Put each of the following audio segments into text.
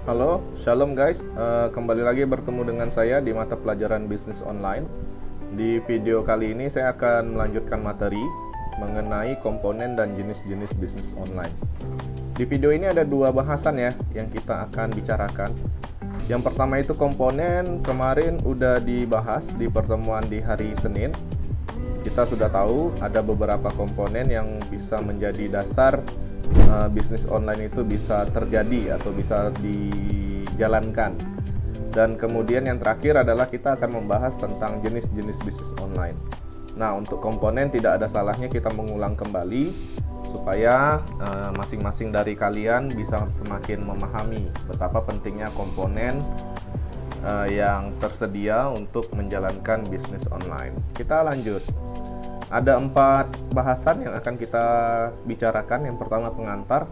Halo, shalom guys. Kembali lagi bertemu dengan saya di mata pelajaran bisnis online. Di video kali ini saya akan melanjutkan materi mengenai komponen dan jenis-jenis bisnis online. Di video ini ada dua bahasan ya yang kita akan bicarakan. Yang pertama itu komponen, kemarin udah dibahas di pertemuan di hari Senin. Kita sudah tahu ada beberapa komponen yang bisa menjadi dasar bisnis online itu bisa terjadi atau bisa dijalankan. Dan kemudian yang terakhir adalah kita akan membahas tentang jenis-jenis bisnis online. Nah, untuk komponen tidak ada salahnya kita mengulang kembali supaya masing-masing dari kalian bisa semakin memahami betapa pentingnya komponen yang tersedia untuk menjalankan bisnis online. Kita lanjut. Ada 4 bahasan yang akan kita bicarakan. Yang pertama pengantar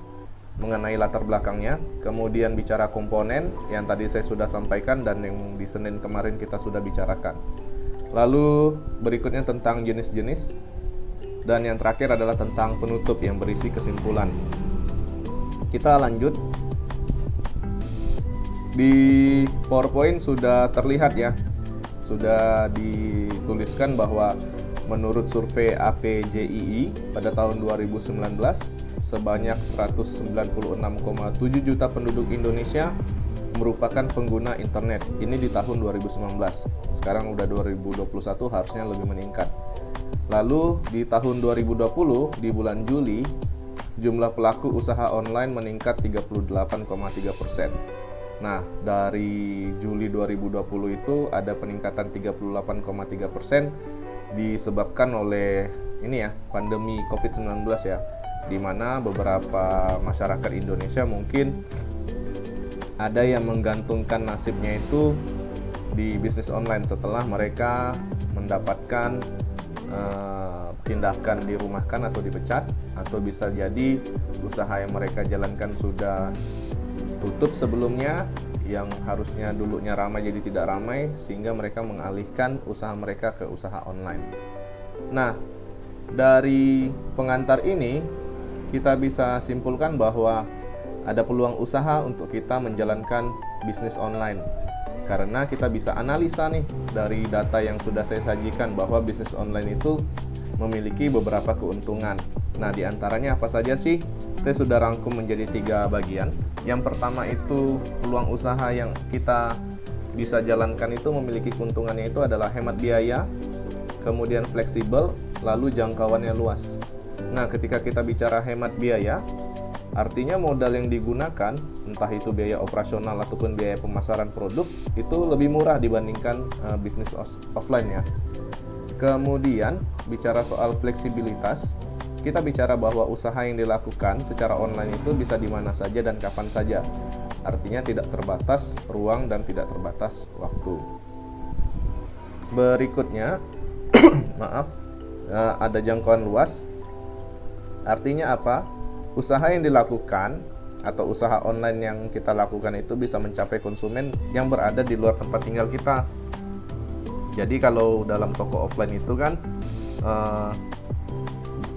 mengenai latar belakangnya, kemudian bicara komponen yang tadi saya sudah sampaikan dan yang di Senin kemarin kita sudah bicarakan. Lalu berikutnya tentang jenis-jenis, dan yang terakhir adalah tentang penutup yang berisi kesimpulan. Kita lanjut. Di PowerPoint sudah terlihat ya, sudah dituliskan bahwa menurut survei APJII pada tahun 2019, sebanyak 196,7 juta penduduk Indonesia merupakan pengguna internet. Ini di tahun 2019. Sekarang udah 2021, harusnya lebih meningkat. Lalu di tahun 2020, di bulan Juli, jumlah pelaku usaha online meningkat 38,3%. Nah, dari Juli 2020 itu ada peningkatan 38,3%, disebabkan oleh ini ya, pandemi COVID-19 ya, di mana beberapa masyarakat Indonesia mungkin ada yang menggantungkan nasibnya itu di bisnis online setelah mereka mendapatkan tindakan dirumahkan atau dipecat, atau bisa jadi usaha yang mereka jalankan sudah tutup sebelumnya, yang harusnya dulunya ramai jadi tidak ramai, sehingga mereka mengalihkan usaha mereka ke usaha online. Nah, dari pengantar ini kita bisa simpulkan bahwa ada peluang usaha untuk kita menjalankan bisnis online, karena kita bisa analisa nih dari data yang sudah saya sajikan bahwa bisnis online itu memiliki beberapa keuntungan. Nah, diantaranya apa saja sih? Saya sudah rangkum menjadi 3 bagian. Yang pertama itu peluang usaha yang kita bisa jalankan itu memiliki keuntungannya itu adalah hemat biaya, kemudian fleksibel, lalu jangkauannya luas. Nah, ketika kita bicara hemat biaya, artinya modal yang digunakan, entah itu biaya operasional ataupun biaya pemasaran produk, itu lebih murah dibandingkan bisnis offline ya. Kemudian bicara soal fleksibilitas, kita bicara bahwa usaha yang dilakukan secara online itu bisa di mana saja dan kapan saja. Artinya tidak terbatas ruang dan tidak terbatas waktu. Berikutnya, maaf, ada jangkauan luas. Artinya apa? Usaha yang dilakukan atau usaha online yang kita lakukan itu bisa mencapai konsumen yang berada di luar tempat tinggal kita. Jadi kalau dalam toko offline itu kan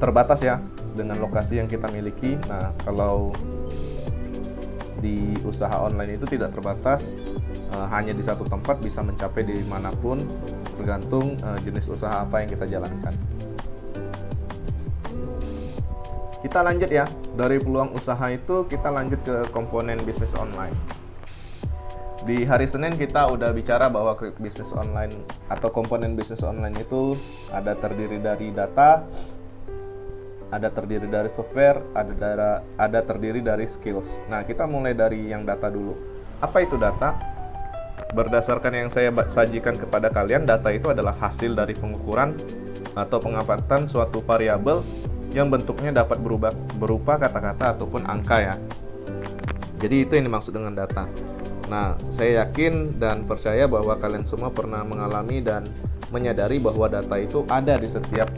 terbatas ya dengan lokasi yang kita miliki. Nah, kalau di usaha online itu tidak terbatas, hanya di satu tempat, bisa mencapai di manapun, tergantung jenis usaha apa yang kita jalankan. Kita lanjut ya, dari peluang usaha itu kita lanjut ke komponen bisnis online. Di hari Senin kita udah bicara bahwa bisnis online atau komponen bisnis online itu terdiri dari data, ada terdiri dari software, ada terdiri dari skills. Nah, kita mulai dari yang data dulu. Apa itu data? Berdasarkan yang saya sajikan kepada kalian, data itu adalah hasil dari pengukuran atau pengamatan suatu variabel yang bentuknya dapat berupa kata-kata ataupun angka ya. Jadi itu yang dimaksud dengan data. Nah, saya yakin dan percaya bahwa kalian semua pernah mengalami dan menyadari bahwa data itu ada di setiap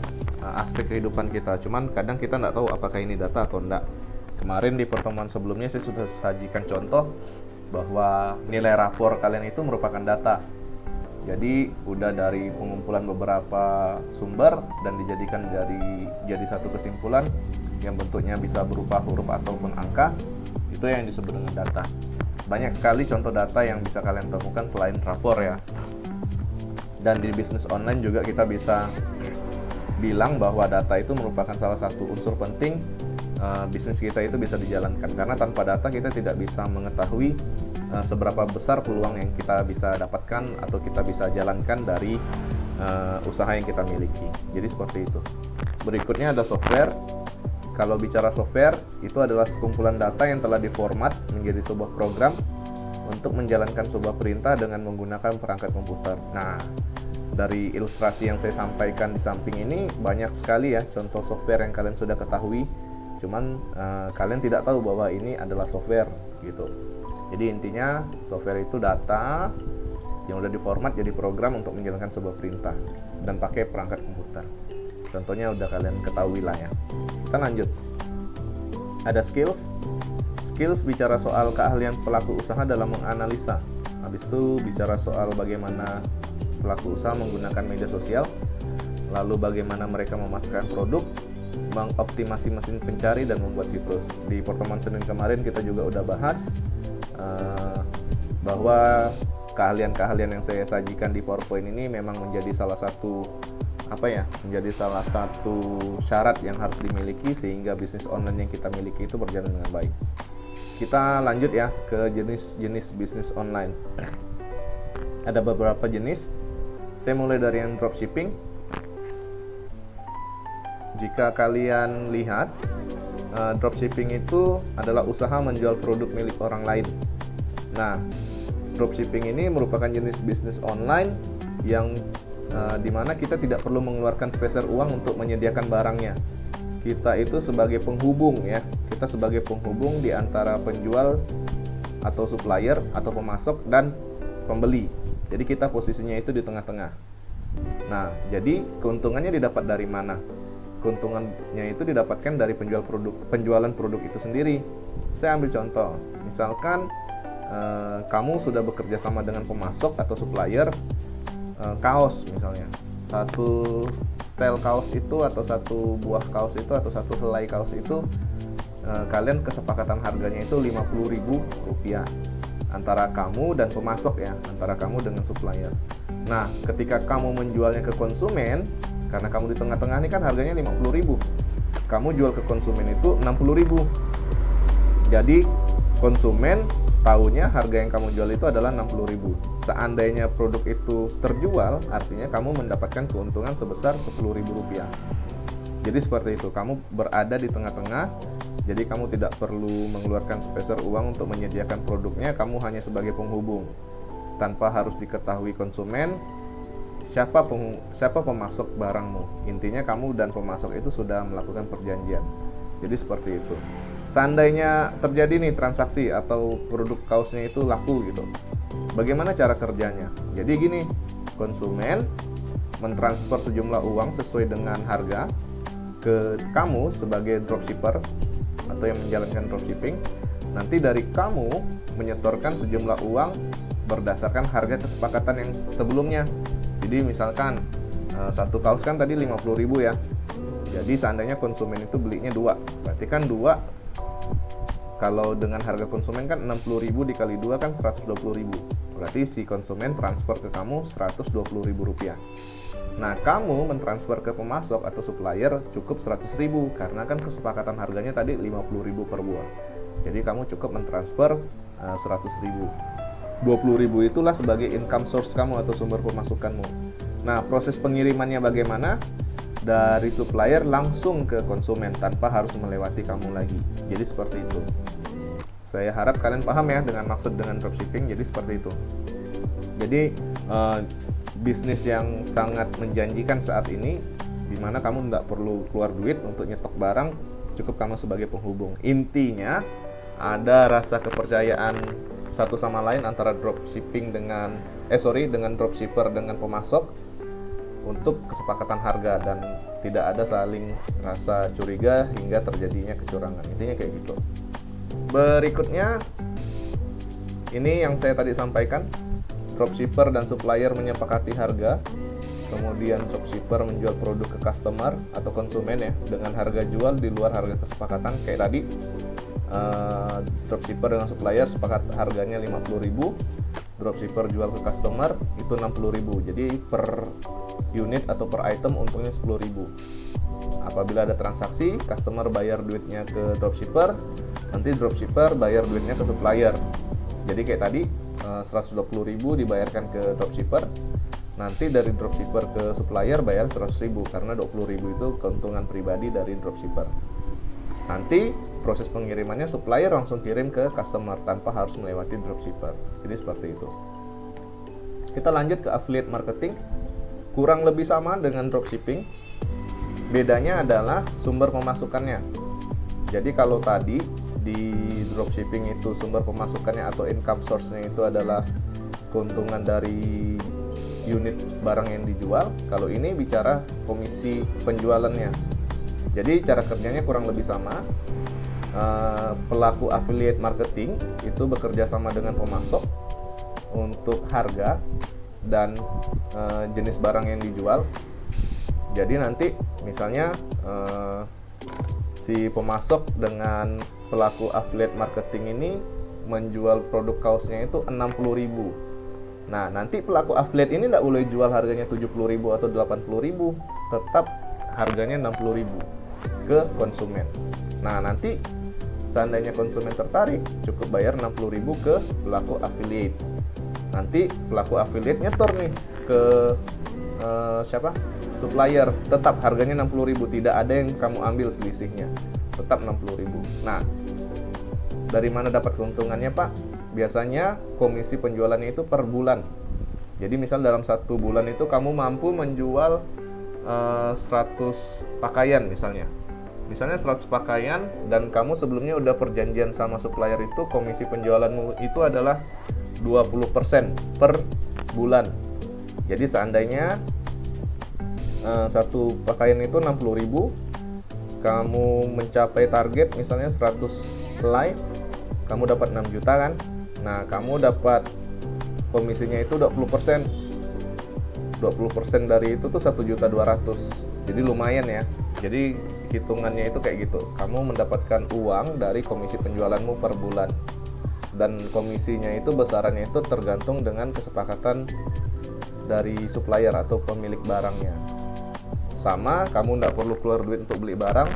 aspek kehidupan kita. Cuman kadang kita nggak tahu apakah ini data atau enggak. Kemarin di pertemuan sebelumnya saya sudah sajikan contoh bahwa nilai rapor kalian itu merupakan data. Jadi udah dari pengumpulan beberapa sumber dan dijadikan jadi satu kesimpulan yang bentuknya bisa berupa huruf ataupun angka, itu yang disebut dengan data. banyak sekali contoh data yang bisa kalian temukan selain rapor ya. Dan di bisnis online juga kita bisa bilang bahwa data itu merupakan salah satu unsur penting bisnis kita itu bisa dijalankan, karena tanpa data kita tidak bisa mengetahui seberapa besar peluang yang kita bisa dapatkan atau kita bisa jalankan dari usaha yang kita miliki. Jadi seperti itu. Berikutnya ada software. Kalau bicara software, itu adalah sekumpulan data yang telah diformat menjadi sebuah program untuk menjalankan sebuah perintah dengan menggunakan perangkat komputer. Nah, dari ilustrasi yang saya sampaikan di samping ini banyak sekali ya contoh software yang kalian sudah ketahui. Cuman kalian tidak tahu bahwa ini adalah software gitu. Jadi intinya software itu data yang udah diformat jadi program untuk menjalankan sebuah perintah dan pakai perangkat komputer. Contohnya udah kalian ketahui lah ya. Kita lanjut. Ada skills. Skills bicara soal keahlian pelaku usaha dalam menganalisa. Habis itu bicara soal bagaimana pelaku usaha menggunakan media sosial, lalu bagaimana mereka memasarkan produk, mengoptimasi mesin pencari, dan membuat situs. Di pertemuan Senin kemarin kita juga udah bahas bahwa keahlian-keahlian yang saya sajikan di PowerPoint ini memang menjadi salah satu syarat yang harus dimiliki sehingga bisnis online yang kita miliki itu berjalan dengan baik. Kita lanjut ya ke jenis-jenis bisnis online. Ada beberapa jenis. Saya mulai dari yang dropshipping. Jika kalian lihat, dropshipping itu adalah usaha menjual produk milik orang lain. Nah, dropshipping ini merupakan jenis bisnis online yang dimana kita tidak perlu mengeluarkan spesial uang untuk menyediakan barangnya. Kita itu sebagai penghubung ya, kita sebagai penghubung di antara penjual atau supplier atau pemasok dan pembeli. Jadi kita posisinya itu di tengah-tengah. Nah, jadi keuntungannya didapat dari mana? Keuntungannya itu didapatkan dari penjualan produk itu sendiri. Saya ambil contoh, misalkan kamu sudah bekerja sama dengan pemasok atau supplier kaos misalnya. Satu style kaos itu atau satu buah kaos itu atau satu helai kaos itu kalian kesepakatan harganya itu Rp50.000 antara kamu dan pemasok ya, antara kamu dengan supplier. Nah, ketika kamu menjualnya ke konsumen, karena kamu di tengah-tengah ini kan harganya Rp50.000, kamu jual ke konsumen itu Rp60.000. Jadi konsumen tahunya harga yang kamu jual itu adalah Rp60.000. Seandainya produk itu terjual, artinya kamu mendapatkan keuntungan sebesar Rp10.000. Jadi seperti itu, kamu berada di tengah-tengah. Jadi kamu tidak perlu mengeluarkan spesial uang untuk menyediakan produknya, kamu hanya sebagai penghubung. Tanpa harus diketahui konsumen siapa pemasok barangmu. Intinya kamu dan pemasok itu sudah melakukan perjanjian. Jadi seperti itu. Seandainya terjadi nih transaksi atau produk kaosnya itu laku gitu, bagaimana cara kerjanya? Jadi gini, konsumen mentransfer sejumlah uang sesuai dengan harga ke kamu sebagai dropshipper atau yang menjalankan dropshipping. Nanti dari kamu menyetorkan sejumlah uang berdasarkan harga kesepakatan yang sebelumnya. Jadi misalkan satu kaos kan tadi Rp50.000 ya. Jadi seandainya konsumen itu belinya 2, berarti kan 2 kalau dengan harga konsumen kan Rp60.000 dikali 2 kan Rp120.000. Berarti si konsumen transfer ke kamu Rp120.000. Nah, kamu mentransfer ke pemasok atau supplier cukup Rp100.000 karena kan kesepakatan harganya tadi Rp50.000 per buah. Jadi kamu cukup mentransfer Rp100.000. Rp20.000 itulah sebagai income source kamu atau sumber pemasukanmu. Nah, proses pengirimannya bagaimana? Dari supplier langsung ke konsumen tanpa harus melewati kamu lagi. Jadi seperti itu. Saya harap kalian paham ya dengan maksud dengan dropshipping. Jadi seperti itu. Jadi bisnis yang sangat menjanjikan saat ini, di mana kamu tidak perlu keluar duit untuk nyetok barang, cukup kamu sebagai penghubung. Intinya ada rasa kepercayaan satu sama lain antara dengan dropshipper dengan pemasok untuk kesepakatan harga dan tidak ada saling rasa curiga hingga terjadinya kecurangan. Intinya kayak gitu. Berikutnya ini yang saya tadi sampaikan, dropshipper dan supplier menyepakati harga, kemudian dropshipper menjual produk ke customer atau konsumen ya dengan harga jual di luar harga kesepakatan kayak tadi. dropshipper dengan supplier sepakat harganya 50.000, dropshipper jual ke customer itu 60.000. Jadi per unit atau per item untungnya 10.000. Apabila ada transaksi, customer bayar duitnya ke dropshipper, nanti dropshipper bayar duitnya ke supplier. Jadi kayak tadi 120.000 dibayarkan ke dropshipper, nanti dari dropshipper ke supplier bayar 100.000 karena 20.000 itu keuntungan pribadi dari dropshipper. Nanti proses pengirimannya supplier langsung kirim ke customer tanpa harus melewati dropshipper. Jadi seperti itu. Kita lanjut ke affiliate marketing. Kurang lebih sama dengan dropshipping. Bedanya adalah sumber pemasukannya. Jadi kalau tadi di dropshipping itu sumber pemasukannya atau income source-nya itu adalah keuntungan dari unit barang yang dijual, kalau ini bicara komisi penjualannya. Jadi cara kerjanya kurang lebih sama. Pelaku affiliate marketing itu bekerja sama dengan pemasok untuk harga dan jenis barang yang dijual. Jadi nanti misalnya si pemasok dengan pelaku affiliate marketing ini menjual produk kaosnya itu 60.000. Nah, nanti pelaku affiliate ini tidak boleh jual harganya 70.000 atau 80.000, tetap harganya 60.000 ke konsumen. Nah, nanti seandainya konsumen tertarik, cukup bayar 60.000 ke pelaku affiliate. Nanti pelaku affiliate nyetor nih ke supplier, tetap harganya 60.000, tidak ada yang kamu ambil selisihnya, tetap 60.000. Nah, dari mana dapat keuntungannya, Pak? Biasanya komisi penjualannya itu per bulan. Jadi misal dalam satu bulan itu kamu mampu menjual 100 pakaian misalnya 100 pakaian, dan kamu sebelumnya udah perjanjian sama supplier itu komisi penjualanmu itu adalah 20% per bulan. Jadi seandainya satu pakaian itu 60.000, kamu mencapai target misalnya 100 helai, kamu dapat 6 juta kan. Nah, kamu dapat komisinya itu 20%. 20% dari itu tuh 1.200.000. Jadi lumayan ya. Jadi hitungannya itu kayak gitu. Kamu mendapatkan uang dari komisi penjualanmu per bulan. Dan komisinya itu besarannya itu tergantung dengan kesepakatan dari supplier atau pemilik barangnya. Sama, kamu nggak perlu keluar duit untuk beli barang.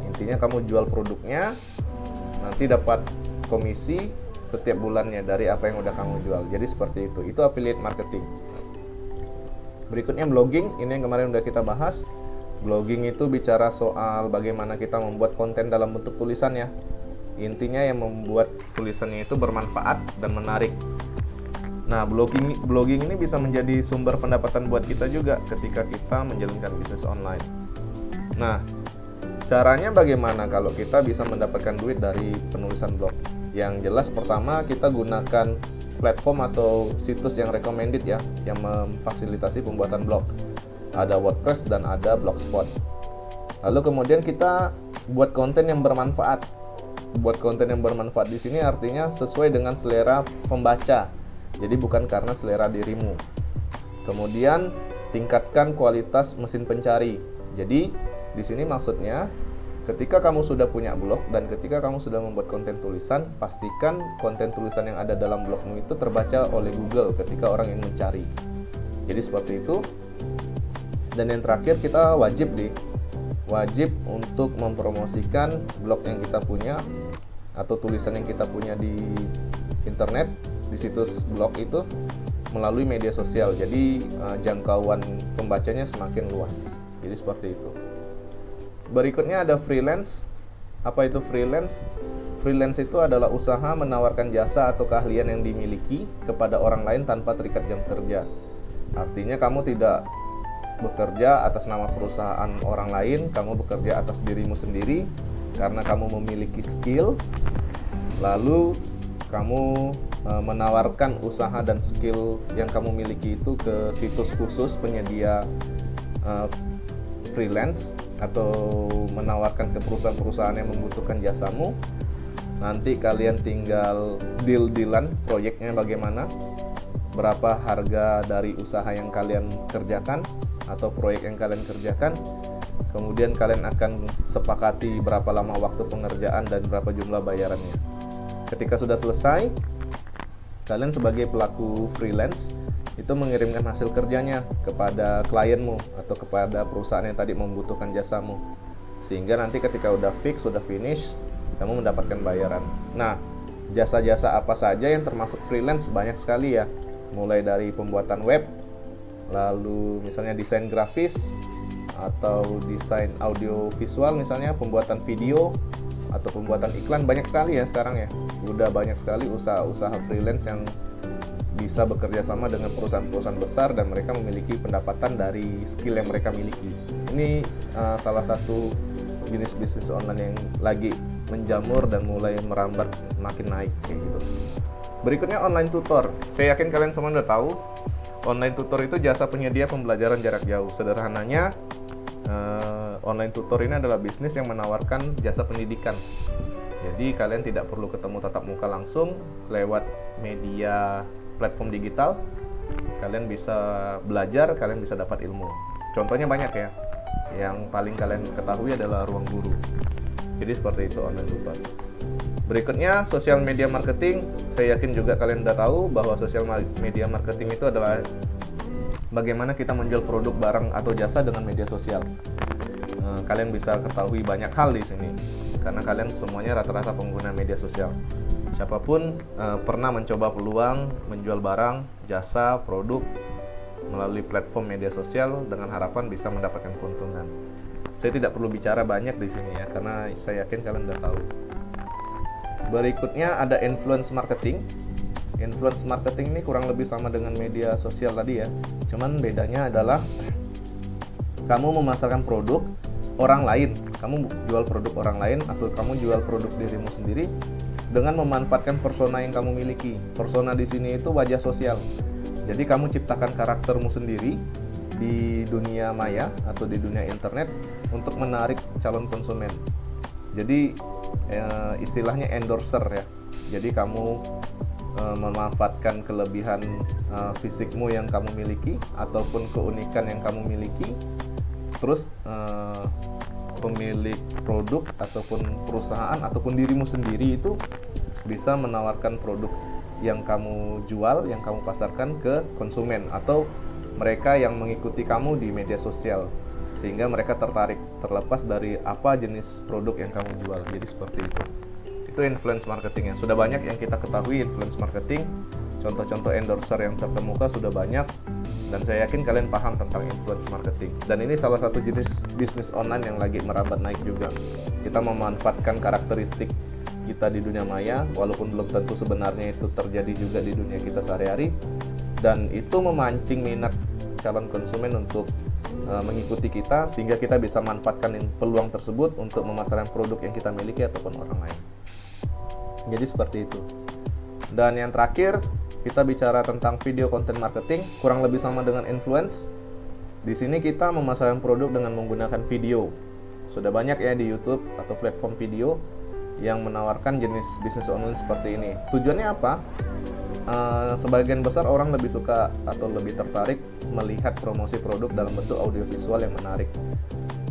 Intinya kamu jual produknya, nanti dapat komisi setiap bulannya dari apa yang udah kamu jual. Jadi seperti itu. Itu affiliate marketing. Berikutnya blogging. Ini yang kemarin udah kita bahas. Blogging itu bicara soal bagaimana kita membuat konten dalam bentuk tulisan ya. Intinya yang membuat tulisannya itu bermanfaat dan menarik. Nah, blogging ini bisa menjadi sumber pendapatan buat kita juga ketika kita menjalankan bisnis online. Nah, caranya bagaimana kalau kita bisa mendapatkan duit dari penulisan blog? Yang jelas pertama kita gunakan platform atau situs yang recommended ya, yang memfasilitasi pembuatan blog. Ada WordPress dan ada Blogspot. Lalu kemudian kita buat konten yang bermanfaat. Buat konten yang bermanfaat di sini artinya sesuai dengan selera pembaca. Jadi bukan karena selera dirimu. Kemudian tingkatkan kualitas mesin pencari. Jadi di sini maksudnya ketika kamu sudah punya blog dan ketika kamu sudah membuat konten tulisan, pastikan konten tulisan yang ada dalam blogmu itu terbaca oleh Google ketika orang ingin mencari. Jadi seperti itu. Dan yang terakhir kita wajib untuk mempromosikan blog yang kita punya atau tulisan yang kita punya di internet, di situs blog itu melalui media sosial. Jadi jangkauan pembacanya semakin luas. Jadi seperti itu. Berikutnya ada freelance. Apa itu freelance? Freelance itu adalah usaha menawarkan jasa atau keahlian yang dimiliki kepada orang lain tanpa terikat jam kerja. Artinya kamu tidak bekerja atas nama perusahaan orang lain, kamu bekerja atas dirimu sendiri karena kamu memiliki skill. Lalu kamu menawarkan usaha dan skill yang kamu miliki itu ke situs khusus penyedia freelance, atau menawarkan ke perusahaan-perusahaan yang membutuhkan jasamu. Nanti kalian tinggal deal-dealan proyeknya bagaimana, berapa harga dari usaha yang kalian kerjakan atau proyek yang kalian kerjakan. Kemudian kalian akan sepakati berapa lama waktu pengerjaan dan berapa jumlah bayarannya. Ketika sudah selesai, kalian sebagai pelaku freelance itu mengirimkan hasil kerjanya kepada klienmu atau kepada perusahaan yang tadi membutuhkan jasamu. Sehingga nanti ketika udah fix, sudah finish, kamu mendapatkan bayaran. Nah, jasa-jasa apa saja yang termasuk freelance? Banyak sekali ya. Mulai dari pembuatan web, lalu misalnya desain grafis, atau desain audio visual, misalnya pembuatan video, atau pembuatan iklan. Banyak sekali ya sekarang ya. Udah banyak sekali usaha-usaha freelance yang bisa bekerja sama dengan perusahaan-perusahaan besar dan mereka memiliki pendapatan dari skill yang mereka miliki. Ini salah satu jenis bisnis online yang lagi menjamur dan mulai merambat makin naik kayak gitu. Berikutnya online tutor. Saya yakin kalian semua udah tahu, online tutor itu jasa penyedia pembelajaran jarak jauh. Sederhananya, online tutor ini adalah bisnis yang menawarkan jasa pendidikan. Jadi kalian tidak perlu ketemu tatap muka langsung, lewat media platform digital, kalian bisa belajar, kalian bisa dapat ilmu. Contohnya banyak ya. Yang paling kalian ketahui adalah Ruang Guru. Jadi seperti itu online tutor. Berikutnya, sosial media marketing. Saya yakin juga kalian udah tahu bahwa sosial media marketing itu adalah bagaimana kita menjual produk, barang, atau jasa dengan media sosial. Kalian bisa ketahui banyak hal di sini karena kalian semuanya rata-rata pengguna media sosial. Siapapun pernah mencoba peluang menjual barang, jasa, produk melalui platform media sosial dengan harapan bisa mendapatkan keuntungan. Saya tidak perlu bicara banyak di sini ya, karena saya yakin kalian udah tahu. Berikutnya ada influence marketing. Influence marketing ini kurang lebih sama dengan media sosial tadi ya. Cuman bedanya adalah kamu memasarkan produk orang lain, kamu jual produk orang lain atau kamu jual produk dirimu sendiri dengan memanfaatkan persona yang kamu miliki. Persona di sini itu wajah sosial. Jadi kamu ciptakan karaktermu sendiri di dunia maya atau di dunia internet untuk menarik calon konsumen. Jadi istilahnya endorser ya. Jadi kamu memanfaatkan kelebihan fisikmu yang kamu miliki ataupun keunikan yang kamu miliki. Terus pemilik produk ataupun perusahaan ataupun dirimu sendiri itu bisa menawarkan produk yang kamu jual, yang kamu pasarkan ke konsumen atau mereka yang mengikuti kamu di media sosial, sehingga mereka tertarik terlepas dari apa jenis produk yang kamu jual. Jadi seperti itu. Itu influence marketing ya. Sudah banyak yang kita ketahui influence marketing. Contoh-contoh endorser yang terkemuka sudah banyak dan saya yakin kalian paham tentang influence marketing. Dan ini salah satu jenis bisnis online yang lagi merambat naik juga. Kita memanfaatkan karakteristik kita di dunia maya, walaupun belum tentu sebenarnya itu terjadi juga di dunia kita sehari-hari, dan itu memancing minat calon konsumen untuk mengikuti kita, sehingga kita bisa manfaatkan peluang tersebut untuk memasarkan produk yang kita miliki ataupun orang lain. Jadi seperti itu. Dan yang terakhir, kita bicara tentang video content marketing, kurang lebih sama dengan influence. Di sini kita memasarkan produk dengan menggunakan video. Sudah banyak ya di YouTube atau platform video yang menawarkan jenis bisnis online seperti ini. Tujuannya apa? Sebagian besar orang lebih suka atau lebih tertarik melihat promosi produk dalam bentuk audiovisual yang menarik,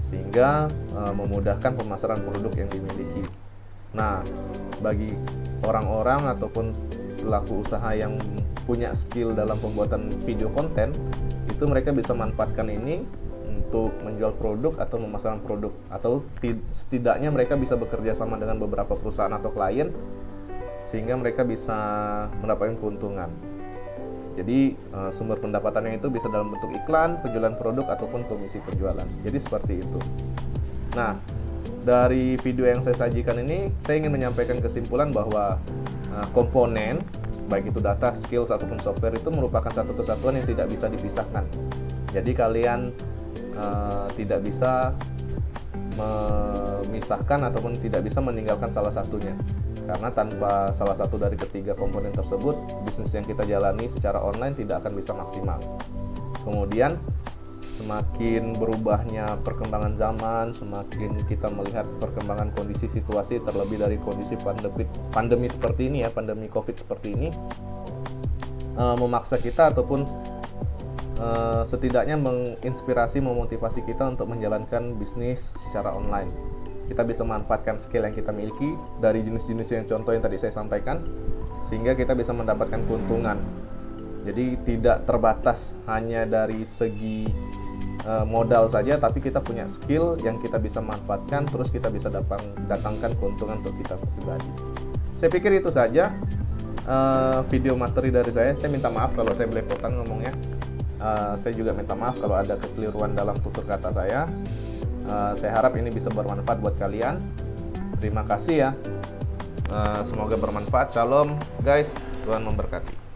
sehingga memudahkan pemasaran produk yang dimiliki. Nah, bagi orang-orang ataupun pelaku usaha yang punya skill dalam pembuatan video konten, itu mereka bisa manfaatkan ini untuk menjual produk atau memasarkan produk, atau setidaknya mereka bisa bekerja sama dengan beberapa perusahaan atau klien sehingga mereka bisa mendapatkan keuntungan. Jadi sumber pendapatannya itu bisa dalam bentuk iklan, penjualan produk ataupun komisi penjualan. Jadi seperti itu. Nah, dari video yang saya sajikan ini saya ingin menyampaikan kesimpulan bahwa komponen baik itu data, skills ataupun software itu merupakan satu kesatuan yang tidak bisa dipisahkan. Jadi kalian tidak bisa memisahkan ataupun tidak bisa meninggalkan salah satunya, karena tanpa salah satu dari ketiga komponen tersebut, bisnis yang kita jalani secara online tidak akan bisa maksimal. Kemudian semakin berubahnya perkembangan zaman, semakin kita melihat perkembangan kondisi situasi, terlebih dari kondisi pandemi seperti ini ya, pandemi COVID seperti ini, memaksa kita ataupun setidaknya menginspirasi, memotivasi kita untuk menjalankan bisnis secara online. Kita bisa manfaatkan skill yang kita miliki dari jenis-jenis yang contoh yang tadi saya sampaikan, sehingga kita bisa mendapatkan keuntungan. Jadi tidak terbatas hanya dari segi modal saja, tapi kita punya skill yang kita bisa manfaatkan, terus kita bisa datangkan keuntungan untuk kita pribadi. Saya pikir itu saja video materi dari saya. Saya minta maaf kalau saya belepotan ngomongnya. Saya juga minta maaf kalau ada kekeliruan dalam tutur kata saya. Saya harap ini bisa bermanfaat buat kalian. Terima kasih ya. Semoga bermanfaat. Shalom guys, Tuhan memberkati.